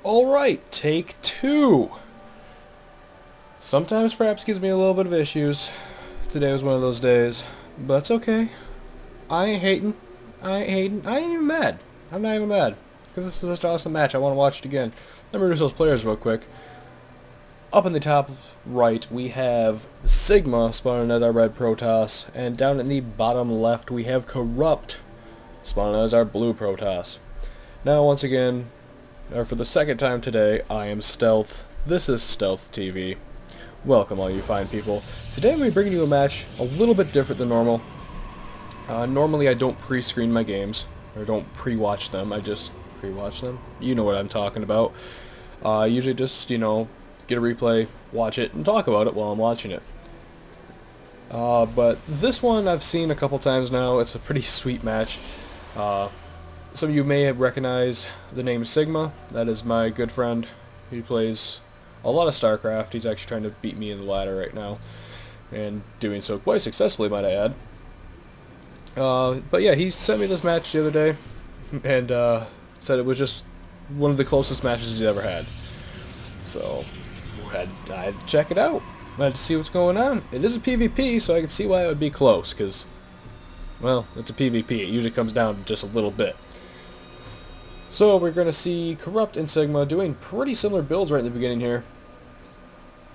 Alright, take two. Sometimes Fraps gives me a little bit of issues. Today was one of those days. But it's okay. I ain't hating. I ain't even mad. I'm not even mad. Because this is such an awesome match. I want to watch it again. Let me introduce those players real quick. Up in the top right, we have Sigma spawning as our red Protoss. And down in the bottom left, we have Corrupt spawning as our blue Protoss. Now, once again, for the second time today, I am Stealth. This is StealthTV. Welcome, all you fine people. Today I'm going to be bringing you a match a little bit different than normal. Normally I don't pre-screen my games, or don't pre-watch them, I just pre-watch them. You know what I'm talking about. Usually just, get a replay, watch it, and talk about it while I'm watching it. But this one I've seen a couple times now. It's a pretty sweet match. Some of you may recognize the name Sigma. That is my good friend. He plays a lot of Starcraft. He's actually trying to beat me in the ladder right now, and doing so quite successfully, might I add. But yeah, he sent me this match the other day, and said it was just one of the closest matches he's ever had. So I had to check it out. I had to see what's going on. It is a PvP, so I can see why it would be close, because, well, it's a PvP. It usually comes down to just a little bit. So we're going to see Corrupt and Sigma doing pretty similar builds right in the beginning here.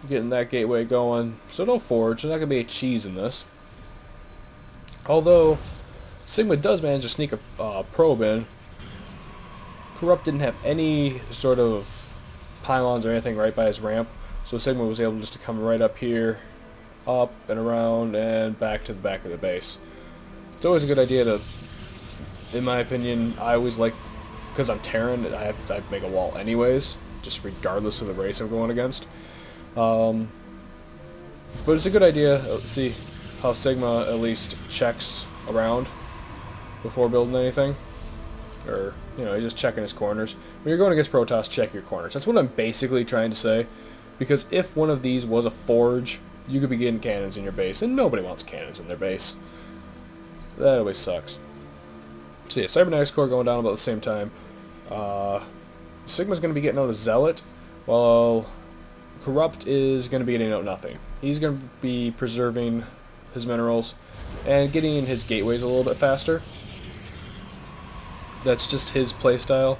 Getting that gateway going. So no forge. There's not going to be a cheese in this. Although Sigma does manage to sneak a probe in. Corrupt didn't have any sort of pylons or anything right by his ramp. So Sigma was able just to come right up here, up and around, and back to the back of the base. It's always a good idea to, in my opinion, I always like, because I'm Terran, I make a wall anyways, just regardless of the race I'm going against. But it's a good idea to see how Sigma at least checks around before building anything. Or, he's just checking his corners. When you're going against Protoss, check your corners. That's what I'm basically trying to say. Because if one of these was a forge, you could be getting cannons in your base, and nobody wants cannons in their base. That always sucks. So yeah, Cybernetics Core going down about the same time. Sigma's going to be getting out a Zealot, while Corrupt is going to be getting out nothing. He's going to be preserving his minerals and getting his gateways a little bit faster. That's just his playstyle.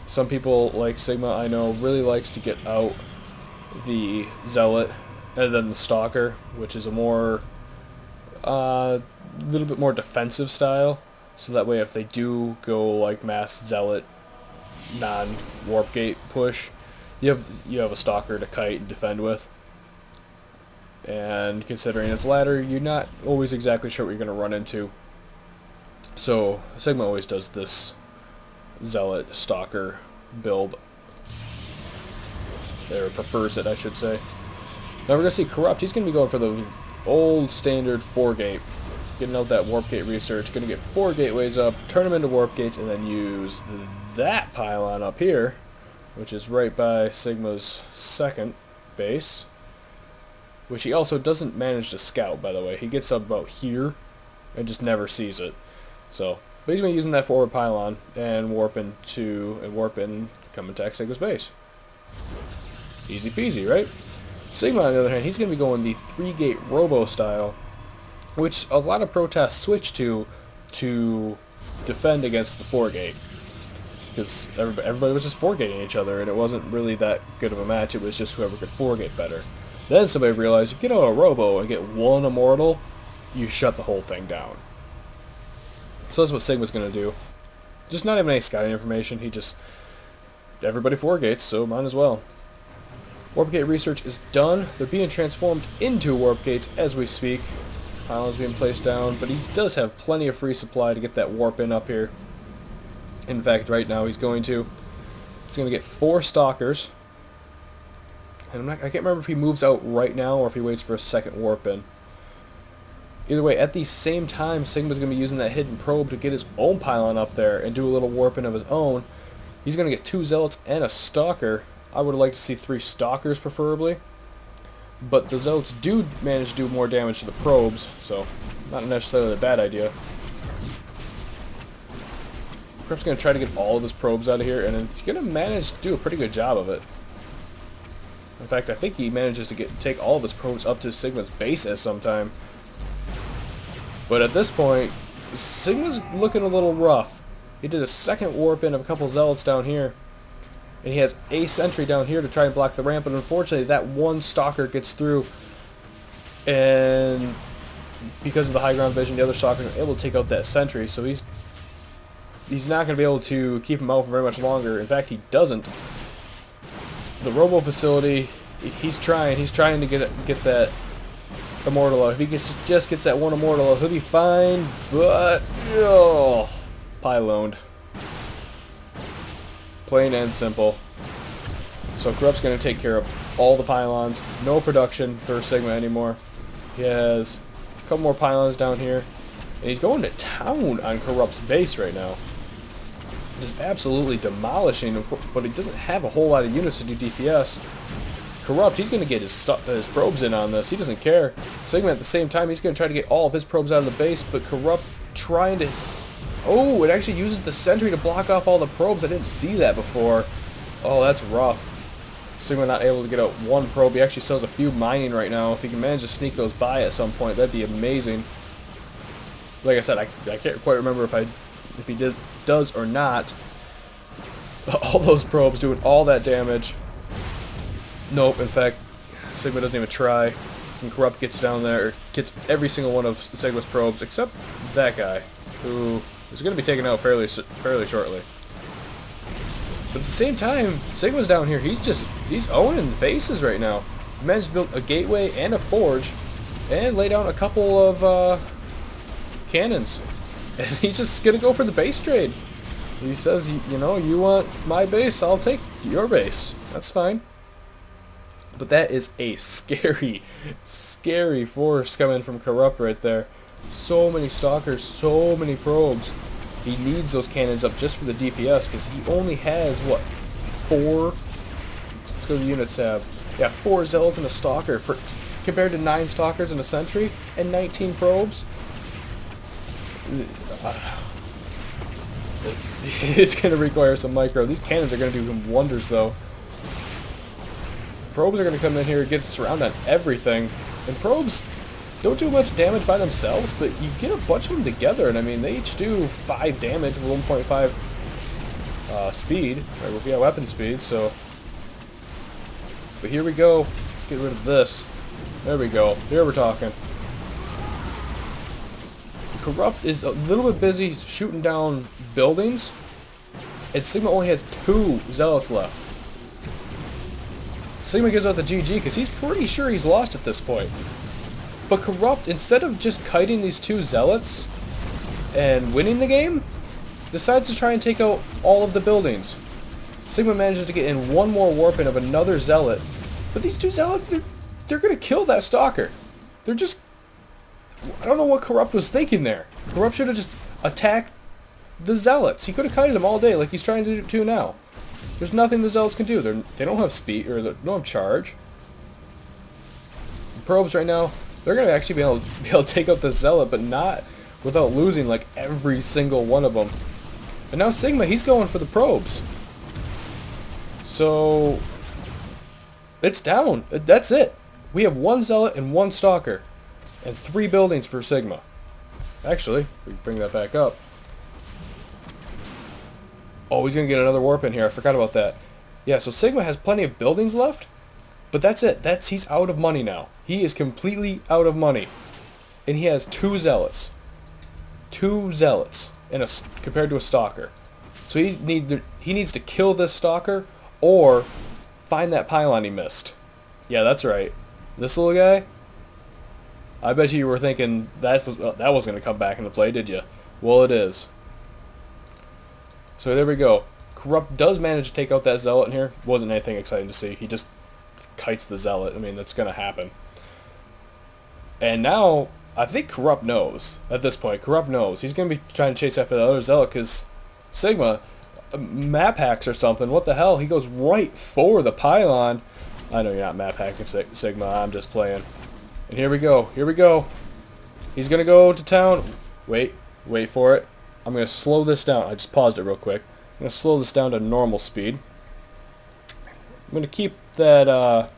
Some people, like Sigma, I know, really likes to get out the Zealot and then the Stalker, which is a more, little bit more defensive style. So that way if they do go like mass Zealot, non-warp gate push, you have a Stalker to kite and defend with. And considering it's ladder, you're not always exactly sure what you're going to run into. So Sigma always does this Zealot Stalker build. Or prefers it, I should say. Now we're going to see Corrupt. He's going to be going for the old standard 4-gate. Getting out that warp gate research. Going to get 4 gateways up, turn them into warp gates, and then use that pylon up here, which is right by Sigma's second base. Which he also doesn't manage to scout, by the way. He gets up about here and just never sees it. So, but he's going to be using that forward pylon and warp in, come attack Sigma's base. Easy peasy, right? Sigma, on the other hand, he's going to be going the 3-gate robo style, which a lot of Protoss switch to defend against the 4-gate. Because everybody was just 4-gating each other, and it wasn't really that good of a match. It was just whoever could 4-gate better. Then somebody realized, if you get out a robo and get one immortal, you shut the whole thing down. So that's what Sigma's going to do. Just not even any scouting information. He just, everybody 4-gates, so might as well. Warp gate research is done. They're being transformed into warp gates as we speak. Pylons being placed down, but he does have plenty of free supply to get that warp in up here. In fact, right now he's going to get 4 Stalkers. And I can't remember if he moves out right now or if he waits for a second warp in. Either way, at the same time, Sigma's going to be using that hidden probe to get his own pylon up there and do a little warp in of his own. He's going to get 2 Zealots and a Stalker. I would like to see 3 Stalkers preferably. But the Zealots do manage to do more damage to the probes, so not necessarily a bad idea. Corrupt's going to try to get all of his probes out of here, and he's going to manage to do a pretty good job of it. In fact, I think he manages to take all of his probes up to Sigma's base at some time. But at this point, Sigma's looking a little rough. He did a second warp in of a couple zealots down here. And he has a sentry down here to try and block the ramp, but unfortunately that one stalker gets through. And because of the high ground vision, the other stalkers are able to take out that sentry, so he's not going to be able to keep him out for very much longer. In fact, he doesn't. The robo facility, he's trying to get that immortal out. If he just gets that one immortal out, he'll be fine, but pyloned. Plain and simple. So Corrupt's going to take care of all the pylons. No production for Sigma anymore. He has a couple more pylons down here. And he's going to town on Corrupt's base right now. Just absolutely demolishing, but he doesn't have a whole lot of units to do DPS. Corrupt, he's going to get his probes in on this. He doesn't care. Sigma at the same time, he's going to try to get all of his probes out of the base, but Corrupt trying to... Oh, it actually uses the sentry to block off all the probes. I didn't see that before. Oh, that's rough. Sigma not able to get out one probe. He actually sells a few mining right now. If he can manage to sneak those by at some point, that'd be amazing. Like I said, I can't quite remember if he does or not. All those probes doing all that damage. Nope, in fact, Sigma doesn't even try. And Corrupt gets down there, gets every single one of Sigma's probes, except that guy, who is going to be taken out fairly shortly. But at the same time, Sigma's down here, he's owning bases right now. He managed to build a gateway and a forge, and lay down a couple of cannons. And he's just going to go for the base trade. He says, you know, you want my base, I'll take your base. That's fine. But that is a scary, scary force coming from Corrupt right there. So many stalkers, so many probes. He needs those cannons up just for the DPS because he only has, what, 4? So the units have, yeah, 4 zealots and a stalker compared to 9 stalkers and a sentry and 19 probes. It's going to require some micro. These cannons are going to do him wonders, though. Probes are going to come in here and get surrounded on everything. And probes don't do much damage by themselves, but you get a bunch of them together, and I mean, they each do 5 damage with 1.5 speed, or yeah, weapon speed, so... But here we go. Let's get rid of this. There we go. Here we're talking. Corrupt is a little bit busy shooting down buildings, and Sigma only has 2 zealots left. Sigma gives out the GG because he's pretty sure he's lost at this point. But Corrupt, instead of just kiting these 2 zealots and winning the game, decides to try and take out all of the buildings. Sigma manages to get in one more warp in of another zealot, but these 2 zealots, they're going to kill that stalker. They're just... I don't know what Corrupt was thinking there. Corrupt should have just attacked the zealots. He could have kited them all day like he's trying to do now. There's nothing the zealots can do. They don't have speed, or they don't have charge. The probes right now, they're going to actually be able to take out the zealot, but not without losing like every single one of them. And now Sigma, he's going for the probes. So it's down. That's it. We have 1 zealot and 1 stalker. And 3 buildings for Sigma. Actually, we can bring that back up. Oh, he's going to get another warp in here. I forgot about that. Yeah, so Sigma has plenty of buildings left. But that's it. He's out of money now. He is completely out of money. And he has 2 zealots. 2 zealots compared to a stalker. So he needs to kill this stalker or find that pylon he missed. Yeah, that's right. This little guy... I bet you were thinking that wasn't going to come back into play, did you? Well, it is. So there we go. Corrupt does manage to take out that zealot in here. Wasn't anything exciting to see. He just kites the zealot. I mean, that's going to happen. And now, I think Corrupt knows. At this point, Corrupt knows. He's going to be trying to chase after the other zealot because Sigma, map hacks or something. What the hell? He goes right for the pylon. I know you're not map hacking, Sigma. I'm just playing. And here we go. Here we go. He's going to go to town. Wait for it. I'm going to slow this down. I just paused it real quick. I'm going to slow this down to normal speed. I'm going to keep that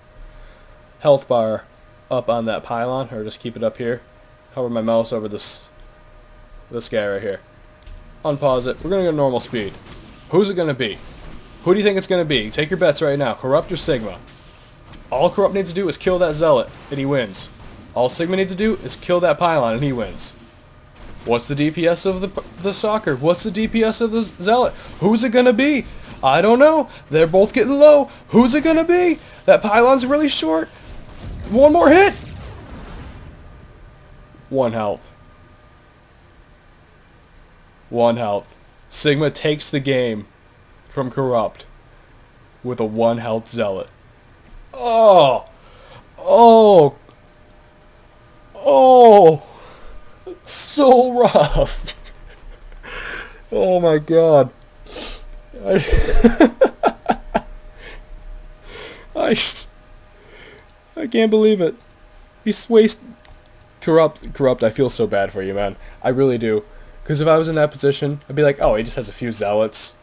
health bar up on that pylon, or just keep it up here. Hover my mouse over this guy right here. Unpause it. We're going to go normal speed. Who's it going to be? Who do you think it's going to be? Take your bets right now. Corrupt or Sigma? All Corrupt needs to do is kill that Zealot, and he wins. All Sigma needs to do is kill that pylon, and he wins. What's the DPS of the Stalker? What's the DPS of the Zealot? Who's it going to be? I don't know. They're both getting low. Who's it going to be? That pylon's really short. One more hit. 1 health. 1 health. Sigma takes the game from Corrupt with a 1 health Zealot. Oh! Oh! Oh! So rough. Oh my god. I can't believe it. He's wasted. Corrupt, I feel so bad for you, man. I really do. Because if I was in that position, I'd be like, oh, he just has a few Zealots.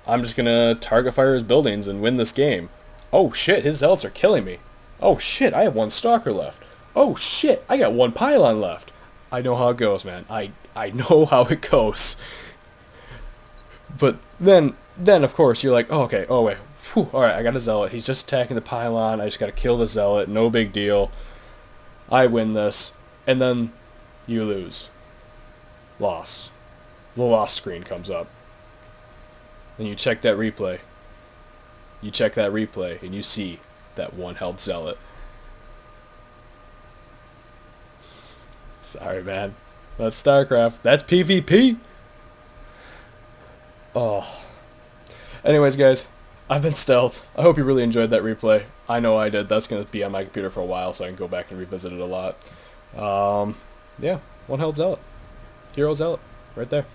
I'm just gonna target fire his buildings and win this game. Oh shit, his Zealots are killing me. Oh shit, I have 1 Stalker left. Oh shit, I got 1 pylon left. I know how it goes, man. I know how it goes. But then of course you're like, oh, okay, oh wait, whew, all right, I got a Zealot. He's just attacking the pylon. I just gotta kill the Zealot. No big deal. I win this, and then you lose. Loss. The loss screen comes up. Then you check that replay. You check that replay, and you see that 1 health Zealot. Sorry, man. That's StarCraft. That's PvP. Oh. Anyways, guys, I've been Stealth. I hope you really enjoyed that replay. I know I did. That's going to be on my computer for a while, so I can go back and revisit it a lot. Yeah, 1 health Zealot. Hero Zealot. Right there.